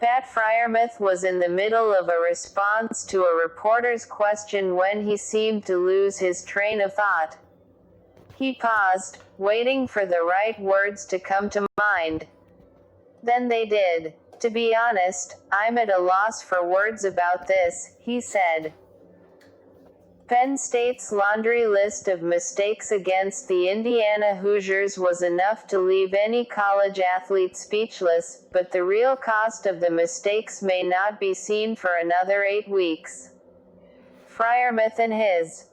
Pat Freiermuth was in the middle of a response to a reporter's question when he seemed to lose his train of thought. He paused, waiting for the right words to come to mind. Then they did. "To be honest, I'm at a loss for words about this," he said. Penn State's laundry list of mistakes against the Indiana Hoosiers was enough to leave any college athlete speechless, but the real cost of the mistakes may not be seen for another 8 weeks. Freiermuth and his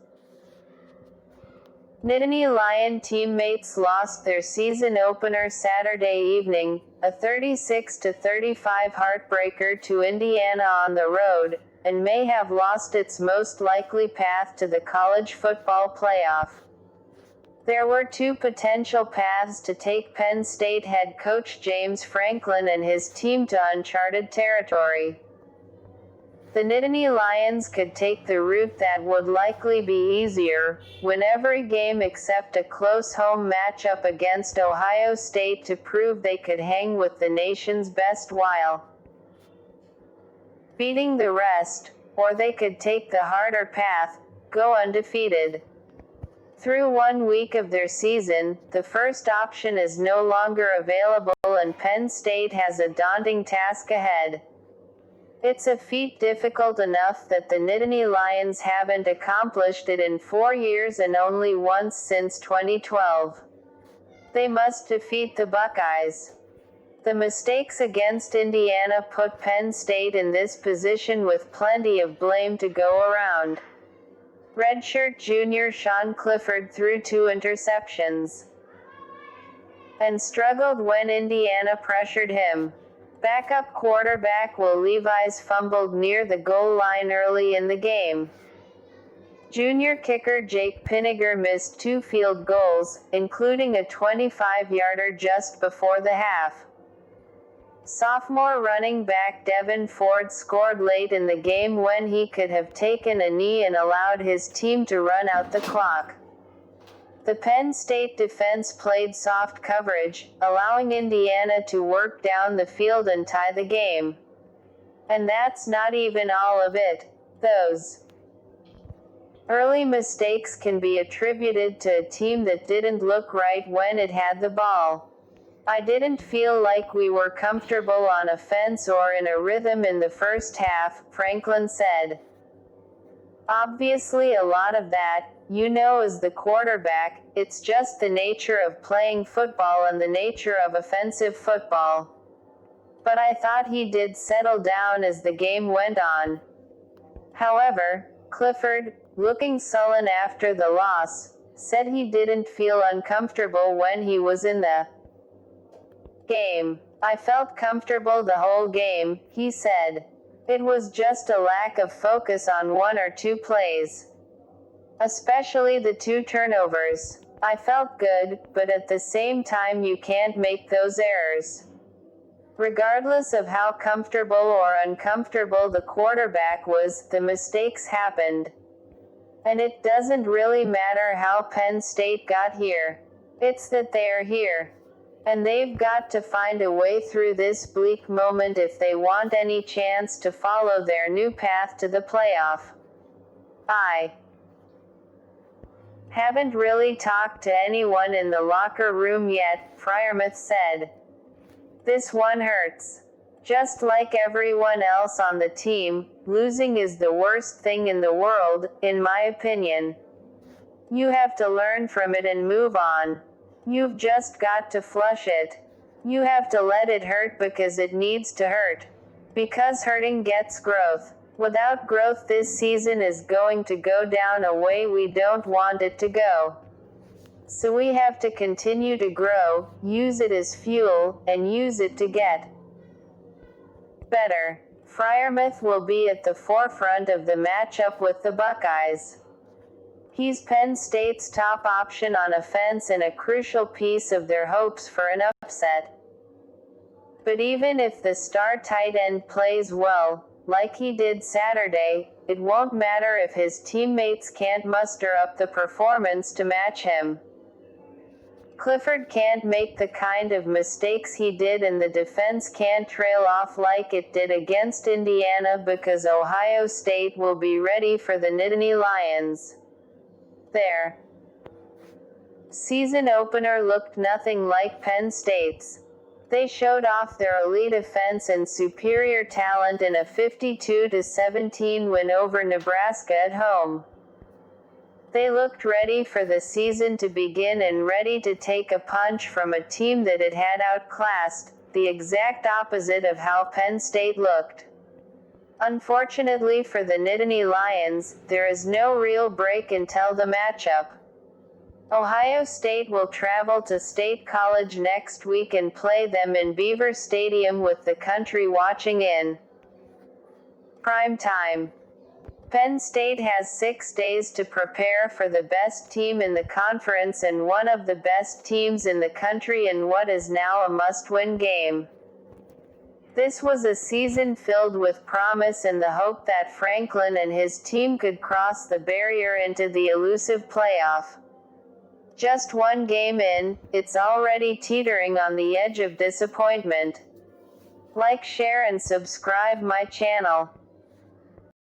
Nittany Lion teammates lost their season opener Saturday evening, a 36-35 heartbreaker to Indiana on the road, and may have lost its most likely path to the college football playoff. There were 2 potential paths to take Penn State head coach James Franklin and his team to uncharted territory. The Nittany Lions could take the route that would likely be easier, win every game except a close home matchup against Ohio State to prove they could hang with the nation's best while beating the rest, or they could take the harder path, go undefeated. Through 1 week of their season, the first option is no longer available and Penn State has a daunting task ahead. It's a feat difficult enough that the Nittany Lions haven't accomplished it in 4 years and only once since 2012. They must defeat the Buckeyes. The mistakes against Indiana put Penn State in this position with plenty of blame to go around. Redshirt junior Sean Clifford threw 2 interceptions and struggled when Indiana pressured him. Backup quarterback Will Levis fumbled near the goal line early in the game. Junior kicker Jake Pinniger missed 2 field goals, including a 25-yarder just before the half. Sophomore running back Devin Ford scored late in the game when he could have taken a knee and allowed his team to run out the clock. The Penn State defense played soft coverage, allowing Indiana to work down the field and tie the game. And that's not even all of it. Those early mistakes can be attributed to a team that didn't look right when it had the ball. "I didn't feel like we were comfortable on offense or in a rhythm in the first half," Franklin said. Obviously a lot of that, as the quarterback, it's just the nature of playing football and the nature of offensive football. But I thought he did settle down as the game went on. However, Clifford, looking sullen after the loss, said he didn't feel uncomfortable when he was in the game. "I felt comfortable the whole game," he said. "It was just a lack of focus on 1 or 2 plays. Especially the 2 turnovers. I felt good, but at the same time you can't make those errors." Regardless of how comfortable or uncomfortable the quarterback was, the mistakes happened. And it doesn't really matter how Penn State got here. It's that they are here. And they've got to find a way through this bleak moment if they want any chance to follow their new path to the playoff. "I haven't really talked to anyone in the locker room yet," Freiermuth said. "This one hurts. Just like everyone else on the team, losing is the worst thing in the world, in my opinion. You have to learn from it and move on. You've just got to flush it. You have to let it hurt because it needs to hurt. Because hurting gets growth. Without growth this season is going to go down a way we don't want it to go. So we have to continue to grow, use it as fuel, and use it to get better." Freiermuth will be at the forefront of the matchup with the Buckeyes. He's Penn State's top option on offense and a crucial piece of their hopes for an upset. But even if the star tight end plays well, like he did Saturday, it won't matter if his teammates can't muster up the performance to match him. Clifford can't make the kind of mistakes he did and the defense can't trail off like it did against Indiana because Ohio State will be ready for the Nittany Lions. Their season opener looked nothing like Penn State's. They showed off their elite offense and superior talent in a 52-17 win over Nebraska at home. They looked ready for the season to begin and ready to take a punch from a team that it had outclassed, the exact opposite of how Penn State looked. Unfortunately for the Nittany Lions, there is no real break until the matchup. Ohio State will travel to State College next week and play them in Beaver Stadium with the country watching in prime time. Penn State has 6 days to prepare for the best team in the conference and one of the best teams in the country in what is now a must-win game. This was a season filled with promise and the hope that Franklin and his team could cross the barrier into the elusive playoff. Just one game in, it's already teetering on the edge of disappointment. Like, share and subscribe my channel.